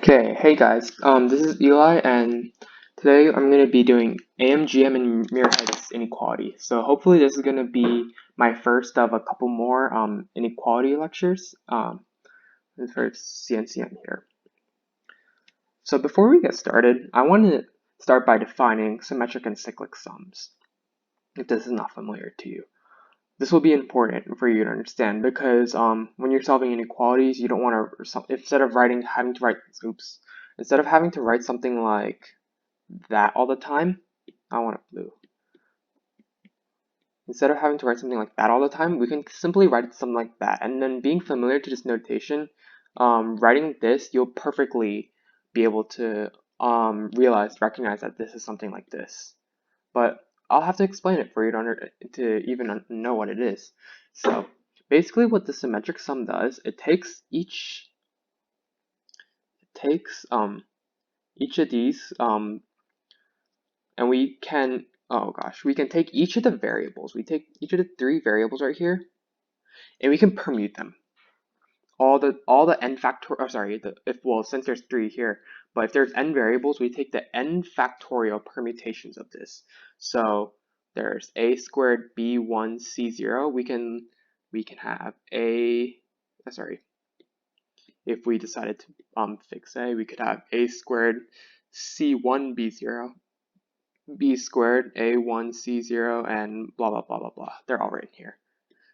Okay, hey guys, this is Eli, and today I'm going to be doing AM-GM and Muirheads inequality. So hopefully this is going to be my first of a couple more inequality lectures for CNCM here. So before we get started, I want to start by defining symmetric and cyclic sums, if this is not familiar to you. This will be important for you to understand because when you're solving inequalities, you don't want to, instead of having to write something like that all the time, I want it blue. Instead of having to write something like that all the time, we can simply write something like that. And then being familiar to this notation, writing this, you'll perfectly be able to recognize that this is something like this. But I'll have to explain it for you to even know what it is. So basically what the symmetric sum does, it takes each of these and we can take each of the variables. We take each of the three variables right here and we can permute them. All the n factorial, since there's three here, but if there's n variables, we take the n factorial permutations of this. So there's a squared b1 c0. We can have if we decided to fix a, we could have a squared c1 b0, b squared a1 c0, and blah blah blah blah blah. They're all right here.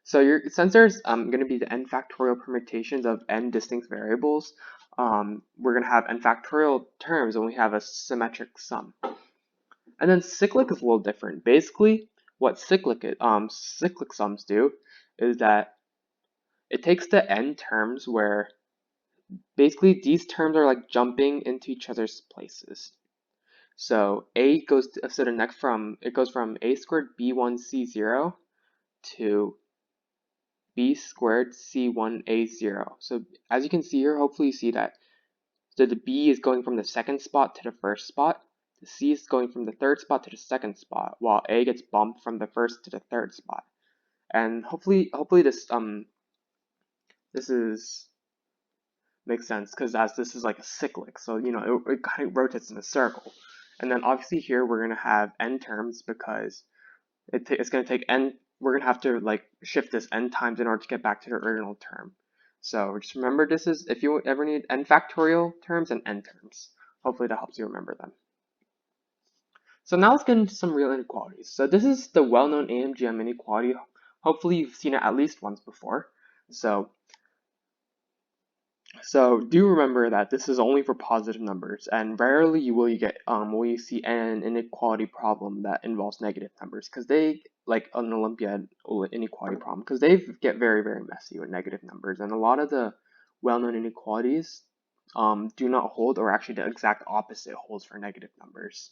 So since there's going to be the n factorial permutations of n distinct variables, we're going to have n factorial terms when we have a symmetric sum. And then cyclic is a little different. Basically, what cyclic sums do is that it takes the n terms where basically these terms are like jumping into each other's places. So it goes from a squared b1 c0 to b squared c1 a0. So as you can see here, hopefully you see that. So the b is going from the second spot to the first spot. The c is going from the third spot to the second spot, while a gets bumped from the first to the third spot. And hopefully this makes sense because as this is like a cyclic, so it kind of rotates in a circle. And then obviously here we're gonna have n terms because it's gonna take n. We're gonna have to like shift this n times in order to get back to the original term. So just remember, this is if you ever need n factorial terms and n terms. Hopefully that helps you remember them. So now let's get into some real inequalities. So this is the well-known AM-GM inequality. Hopefully you've seen it at least once before. So do remember that this is only for positive numbers, and rarely will you see an inequality problem that involves negative numbers, because they, like an olympiad inequality problem, because they get very, very messy with negative numbers, and a lot of the well-known inequalities do not hold, or actually the exact opposite holds for negative numbers.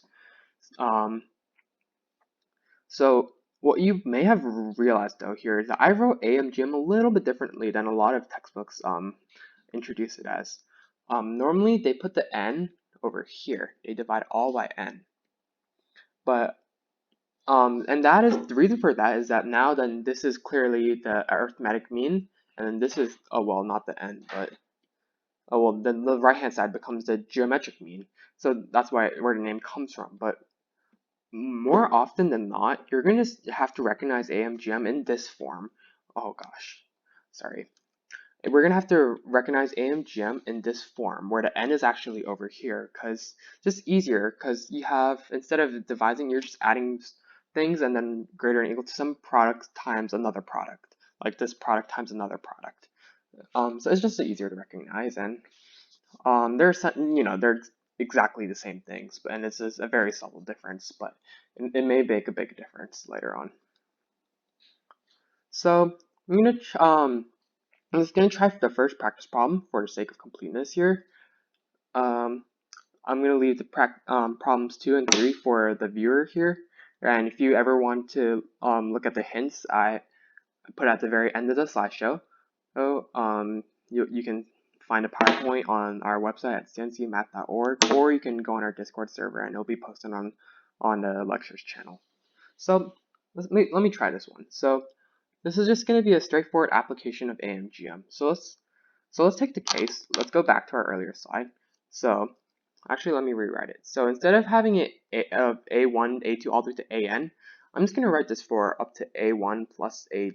So what you may have realized though here is that I wrote AM-GM a little bit differently than a lot of textbooks introduce it as. Normally they put the n over here. They divide all by n. But and that is the reason for that is that now then this is clearly the arithmetic mean, and then this is not the n, but then the right hand side becomes the geometric mean. So that's where the name comes from. But more often than not, you're going to have to recognize AM-GM in this form. Oh gosh, sorry. We're going to have to recognize AM-GM in this form, where the n is actually over here, because just easier, because you have, instead of dividing, you're just adding things and then greater than or equal to some product times another product, like this product times another product. So it's just easier to recognize, and they're exactly the same things, and it's just a very subtle difference, but it may make a big difference later on. So I'm just gonna try the first practice problem for the sake of completeness here. I'm gonna leave the problems 2 and 3 for the viewer here, and if you ever want to look at the hints I put at the very end of the slideshow, you can find a PowerPoint on our website at cncmath.org, or you can go on our Discord server and it'll be posted on the lectures channel. So let me try this one. So this is just going to be a straightforward application of AM-GM. So let's take the case. Let's go back to our earlier slide. So actually, let me rewrite it. So instead of having it of A1, A2, all the way to AN, I'm just going to write this for up to A1 plus A2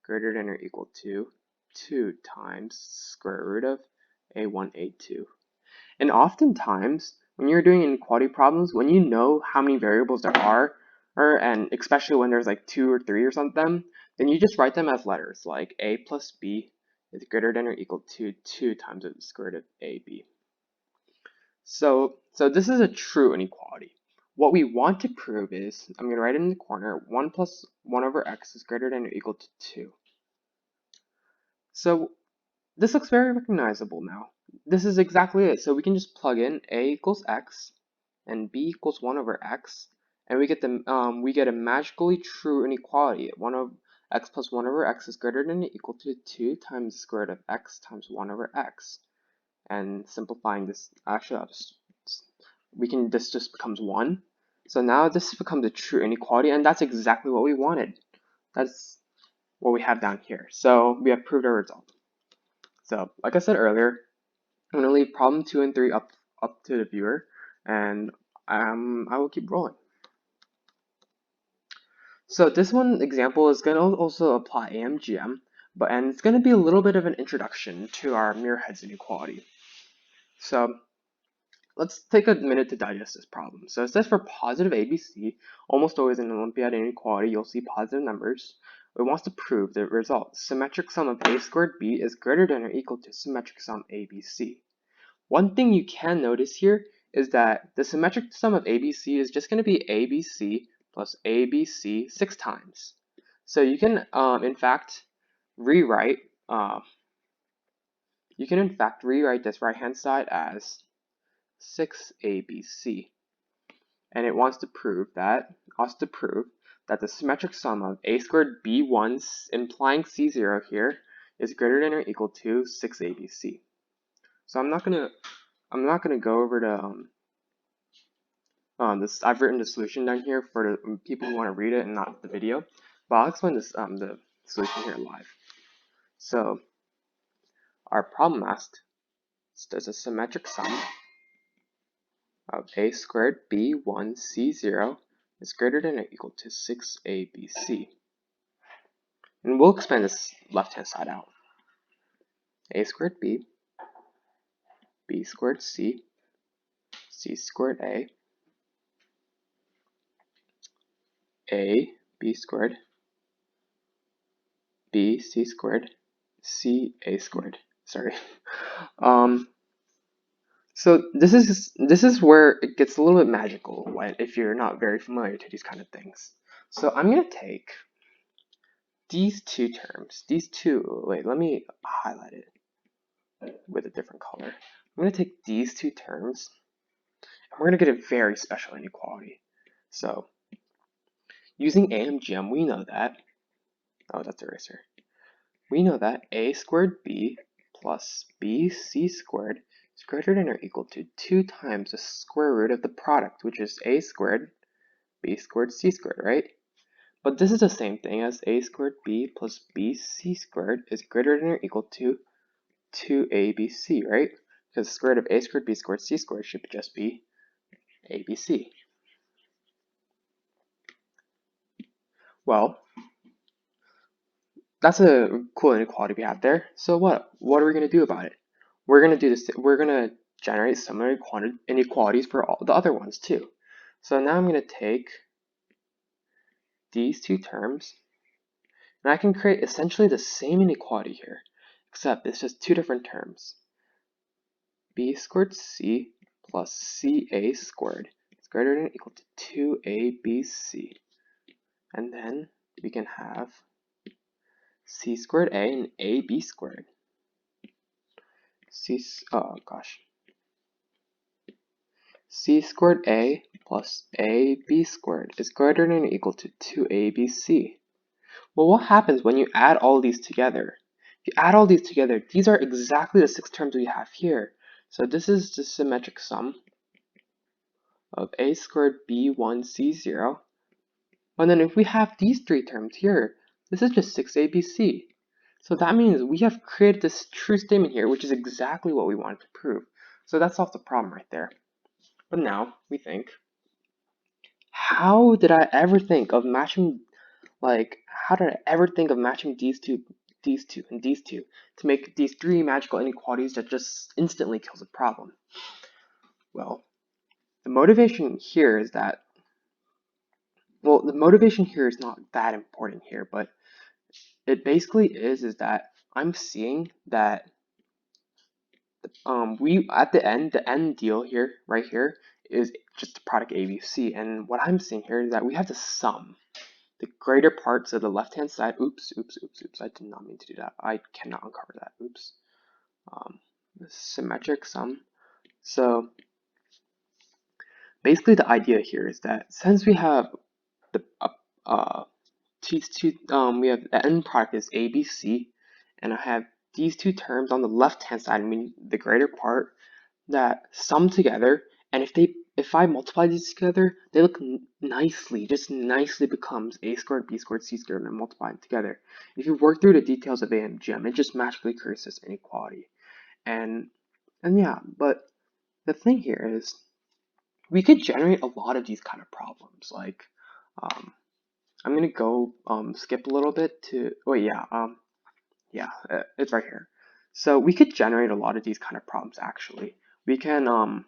greater than or equal to 2 times square root of A1, A2. And oftentimes, when you're doing inequality problems, when you know how many variables there are, and especially when there's like 2 or 3 or something, then you just write them as letters, like A plus B is greater than or equal to 2 times the square root of AB. So this is a true inequality. What we want to prove is, I'm going to write it in the corner, 1 plus 1 over x is greater than or equal to 2. So this looks very recognizable now. This is exactly it. So we can just plug in a equals x and b equals 1 over x, and we get a magically true inequality. 1 over x plus 1 over x is greater than or equal to 2 times the square root of x times 1 over x. And simplifying this, actually, this just becomes 1. So now this becomes a true inequality, and that's exactly what we wanted. That's what we have down here. So we have proved our result. So like I said earlier, I'm going to leave problem 2 and 3 up to the viewer, and I will keep rolling. So this one example is going to also apply AM-GM, and it's going to be a little bit of an introduction to our Muirhead's inequality. So let's take a minute to digest this problem. So it says for positive ABC, almost always in an olympiad inequality, you'll see positive numbers. It wants to prove the result. Symmetric sum of a squared b is greater than or equal to symmetric sum abc. One thing you can notice here is that the symmetric sum of ABC is just going to be ABC plus ABC 6 times. So you can, in fact, rewrite this right-hand side as 6ABC. And it wants to prove that the symmetric sum of a squared b1, implying c0 here, is greater than or equal to 6ABC. So I'm not gonna go over to this. I've written the solution down here for the people who want to read it and not the video, but I'll explain this the solution here live. So our problem asks, does a symmetric sum of a squared b1 c0 is greater than or equal to 6abc? And we'll expand this left-hand side out. A squared b, b squared c, c squared a, b squared, b c squared, c a squared. Sorry. So this is where it gets a little bit magical if you're not very familiar to these kind of things. So I'm gonna take these two terms, wait, let me highlight it with a different color. I'm gonna take these two terms, and we're gonna get a very special inequality. So using AM-GM, we know that, oh, that's eraser. We know that a squared b plus bc squared is greater than or equal to 2 times the square root of the product, which is a squared, b squared, c squared, right? But this is the same thing as a squared b plus bc squared is greater than or equal to 2abc, right? Because the square root of a squared, b squared, c squared should just be abc. Well, that's a cool inequality we have there. So what are we going to do about it? We're going to do this. We're going to generate similar inequalities for all the other ones too. So now I'm going to take these two terms, and I can create essentially the same inequality here, except it's just two different terms. B squared c plus ca squared is greater than or equal to 2abc. And then we can have c squared a and ab squared. C squared a plus ab squared is greater than or equal to 2abc. Well, what happens when you add all these together? If you add all these together, these are exactly the 6 terms we have here. So this is the symmetric sum of a squared b1 c0. And then if we have these 3 terms here, this is just 6abc. So that means we have created this true statement here, which is exactly what we wanted to prove. So that solves the problem right there. But now we think, how did I ever think of matching, how did I ever think of matching these two, and these two to make these three magical inequalities that just instantly kills the problem? Well, the motivation here is that, the motivation here is not that important here, but it basically is that I'm seeing that we at the end deal here, right here, is just the product ABC, and what I'm seeing here is that we have to sum the greater parts of the left-hand side. Oops, I did not mean to do that. I cannot uncover that. Oops. The symmetric sum. So basically the idea here is that since we have the these two, we have the end product is ABC, and I have these two terms on the left-hand side, I mean the greater part, that sum together, and if I multiply these together, they look nicely, just nicely becomes a squared, b squared, c squared, and multiply them together. If you work through the details of AM-GM, it just magically creates this inequality. And yeah, but the thing here is, we could generate a lot of these kind of problems. Like, I'm gonna go skip a little bit to, it's right here. So we could generate a lot of these kind of problems actually. We can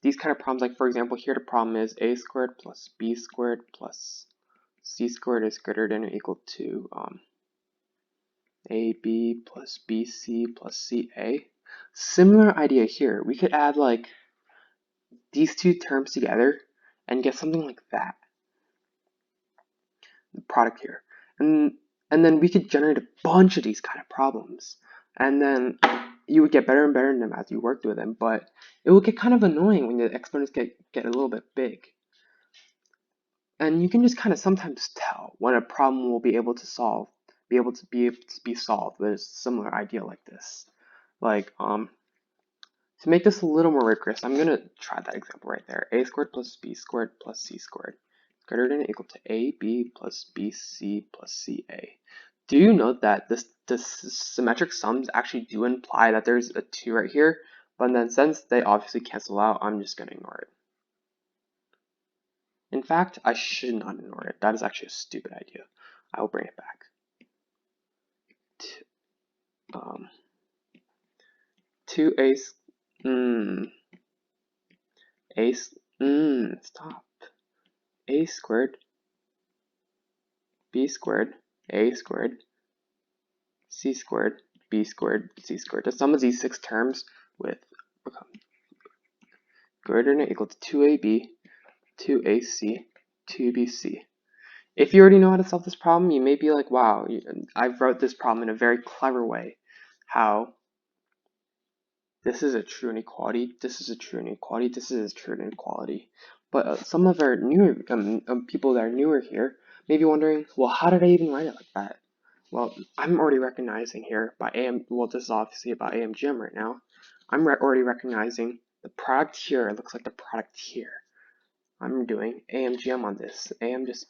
these kind of problems, like for example, here the problem is a squared plus b squared plus c squared is greater than or equal to ab plus bc plus ca. Similar idea here. We could add like these two terms together and get something like that. The product here. And then we could generate a bunch of these kind of problems. And then you would get better and better in them as you worked with them, but it would get kind of annoying when the exponents get a little bit big. And you can just kind of sometimes tell when a problem will be able to be solved with a similar idea like this. Like, to make this a little more rigorous, I'm gonna try that example right there. A squared plus b squared plus c squared is greater than or equal to ab plus bc plus ca. Do you note that this symmetric sums actually do imply that there's a 2 right here, but then since they obviously cancel out, I'm just gonna ignore it. In fact, I should not ignore it. That is actually a stupid idea. I will bring it back. Stop. A squared, b squared, a squared, c squared, b squared, c squared. The sum of these 6 terms with become greater than or equal to 2ab, 2ac, 2bc. If you already know how to solve this problem, you may be like, wow, I wrote this problem in a very clever way. How this is a true inequality, this is a true inequality, this is a true inequality. But some of our newer people that are newer here may be wondering, well, how did I even write it like that? Well, I'm already recognizing here by this is obviously about AM-GM right now. I'm already recognizing the product here looks like the product here. I'm doing AM-GM on this. AM just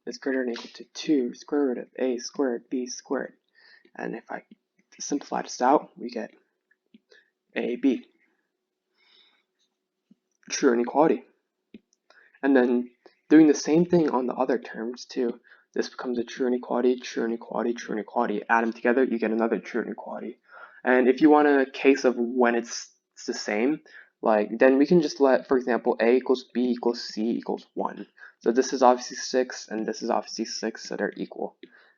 is greater than or equal to 2 square root of a squared b squared. And if I simplify this out, we get AB. True inequality. And then doing the same thing on the other terms too. This becomes a true inequality, true inequality, true inequality. Add them together, you get another true inequality. And if you want a case of when it's the same, then we can just let, for example, a equals b equals c equals 1. So this is obviously 6, and this is obviously 6, so they're equal.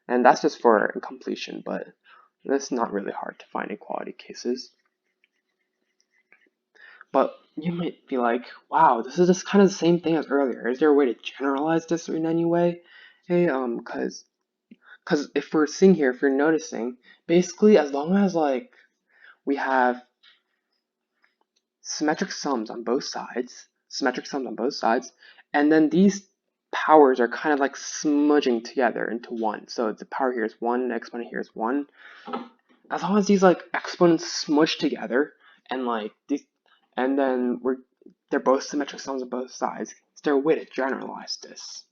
And that's just for completion, but that's not really hard to find equality cases. But you might be like, wow, this is just kind of the same thing as earlier. Is there a way to generalize this in any way? Hey, because if we're seeing here, if you're noticing, basically as long as we have symmetric sums on both sides, and then these powers are kind of like smudging together into one. So the power here is 1, the exponent here is 1. As long as these exponents smudge together and then they're both symmetric sums on both sides, is there a way to generalize this?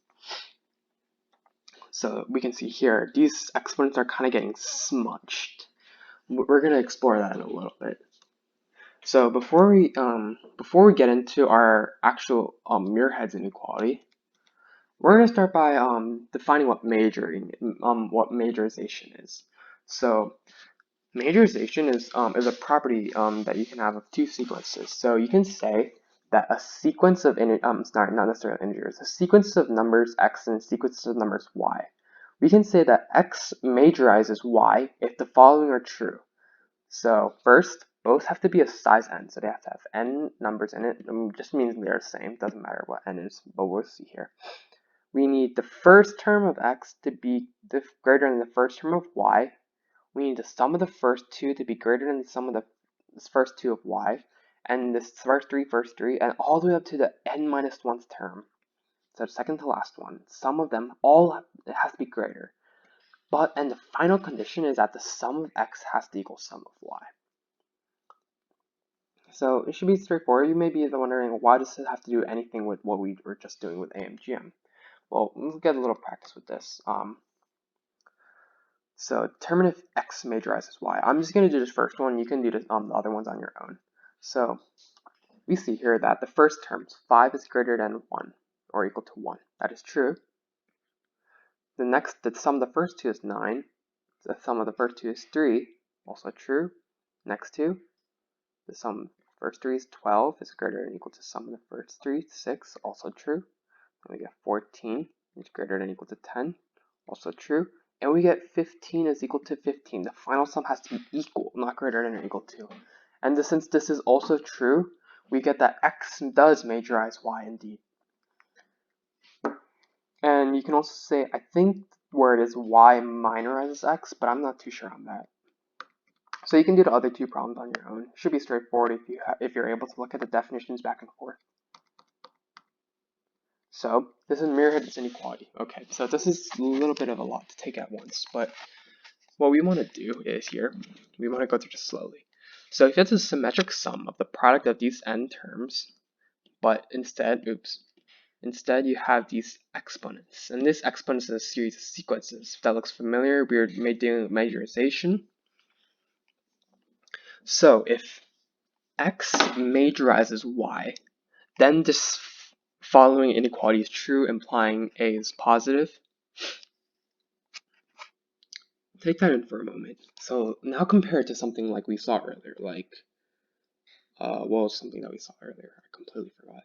So we can see here, these exponents are kind of getting smudged. We're going to explore that in a little bit. So before we get into our actual Muirhead's inequality, we're going to start by defining what majorization is. So majorization is a property that you can have of two sequences. So you can say that a sequence of not necessarily integers, a sequence of numbers x and a sequence of numbers y. We can say that x majorizes y if the following are true. So first, both have to be of size n, so they have to have n numbers in it. It just means they're the same, doesn't matter what n is, but we'll see here. We need the first term of x to be greater than the first term of y. We need the sum of the first two to be greater than the sum of the first two of y, and this first three, and all the way up to the n minus 1th term. So second to last one, sum of them all it has to be greater. And the final condition is that the sum of x has to equal sum of y. So it should be straightforward. You may be wondering, why does it have to do anything with what we were just doing with AM-GM? Well, let's get a little practice with this. So determine if x majorizes y. I'm just going to do this first one. You can do the other ones on your own. So we see here that the first term, 5 is greater than 1 or equal to 1. That is true. The sum of the first two is 9. The sum of the first two is 3. Also true. Next two, the sum of the first 3 is 12 is greater than or equal to sum of the first 3, 6. Also true. Then we get 14 is greater than or equal to 10. Also true. And we get 15 is equal to 15. The final sum has to be equal, not greater than or equal to. And since this is also true, we get that x does majorize y indeed. And you can also say, I think where it is y minorizes x, but I'm not too sure on that. So you can do the other two problems on your own. It should be straightforward if you're able to look at the definitions back and forth. So this is Muirhead's inequality. Okay, so this is a little bit of a lot to take at once, but what we want to do is here, we want to go through this slowly. So if it's a symmetric sum of the product of these n terms, but instead you have these exponents, and this exponent is a series of sequences. If that looks familiar, we're dealing with majorization. So if x majorizes y, then this following inequality is true, implying a is positive. Take that in for a moment. So now compare it to something like we saw earlier, like, something that we saw earlier, I completely forgot.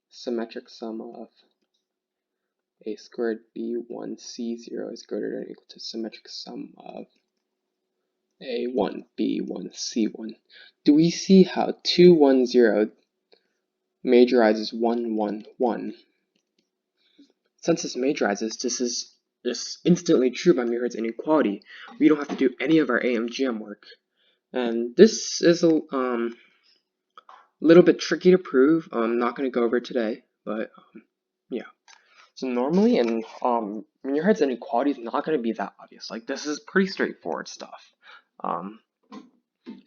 Symmetric sum of a squared b1 c0 is greater than or equal to symmetric sum of a1 b1 c1. Do we see how 2 1 0 majorizes 1 1 1? Since this majorizes, this is just instantly true by Muirhead's inequality. We don't have to do any of our AM-GM work. And this is a little bit tricky to prove. I'm not going to go over it today, but yeah. So normally in Muirhead's inequality is not going to be that obvious. Like, this is pretty straightforward stuff.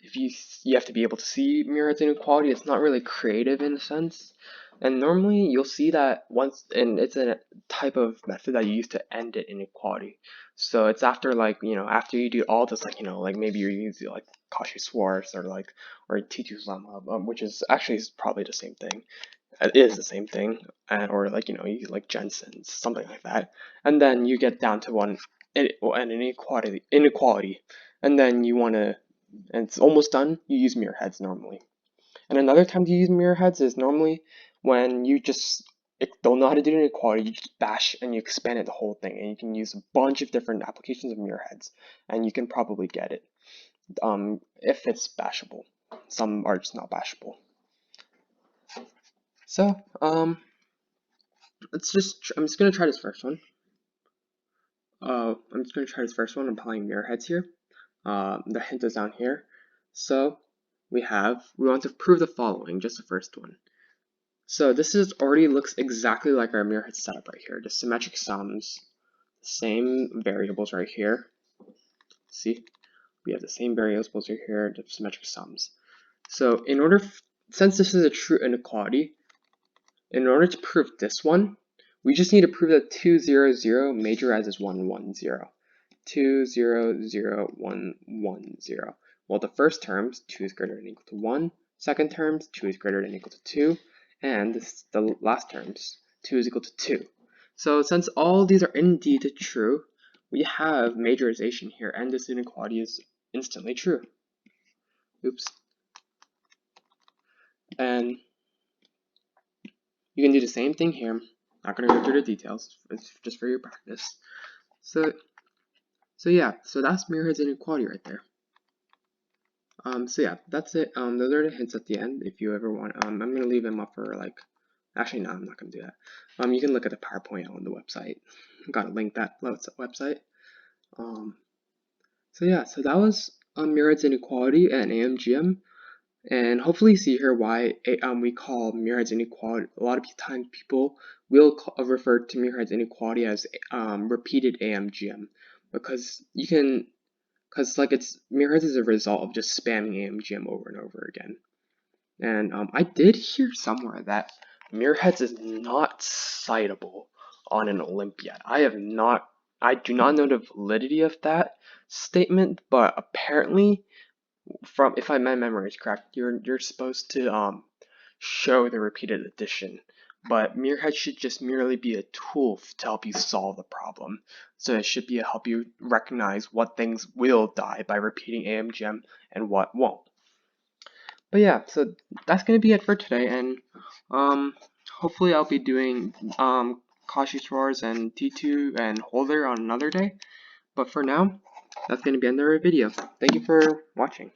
If you have to be able to see Muirhead's inequality, it's not really creative in a sense. And normally you'll see that and it's a type of method that you use to end an inequality. So it's after after you do all this, maybe you're using like Cauchy-Schwarz or Titu's Lemma, which is actually probably the same thing. It is the same thing, or you like Jensen's, something like that. And then you get down to an inequality, and then you want to, and it's almost done, you use Muirheads normally. And another time to use Muirheads is normally when you just don't know how to do an inequality, you just bash and you expand it the whole thing, and you can use a bunch of different applications of Muirheads, and you can probably get it if it's bashable. Some are just not bashable. So I'm just gonna try this first one. I'm applying Muirheads here. The hint is down here. So we want to prove the following, just the first one. So this already looks exactly like our Muirhead setup right here. The symmetric sums, same variables right here. See, we have the same variables right here, the symmetric sums. So since this is a true inequality, in order to prove this one, we just need to prove that 2 0 0 majorizes 1 1 0. 2 0 0 1 1 0. Well, the first terms, 2 is greater than or equal to 1, second terms, 2 is greater than or equal to 2, and the last terms, 2 is equal to 2. So since all these are indeed true, we have majorization here, and this inequality is instantly true. Oops. And you can do the same thing here. Not going to go through the details, it's just for your practice. So that's Muirhead's inequality right there. So yeah, that's it. Those are the hints at the end. If you ever want, I'm gonna leave them up for like. Actually, no, I'm not gonna do that. You can look at the PowerPoint on the website. I'm gonna link that website. So yeah, so that was Muirhead's inequality and AM-GM, and hopefully you see here why we call Muirhead's inequality. A lot of times people will refer to Muirhead's inequality as repeated AM-GM, because you can. Because like Muirhead's is a result of just spamming AM-GM over and over again. And I did hear somewhere that Muirhead's is not citable on an olympiad. I do not know the validity of that statement, but apparently, if my memory is correct, you're supposed to show the repeated addition. But Muirhead should just merely be a tool to help you solve the problem. So it should be to help you recognize what things will die by repeating AM-GM and what won't. But yeah, so that's gonna be it for today, and hopefully I'll be doing Cauchy-Schwarz and Titu and Holder on another day. But for now, that's gonna be another video. Thank you for watching.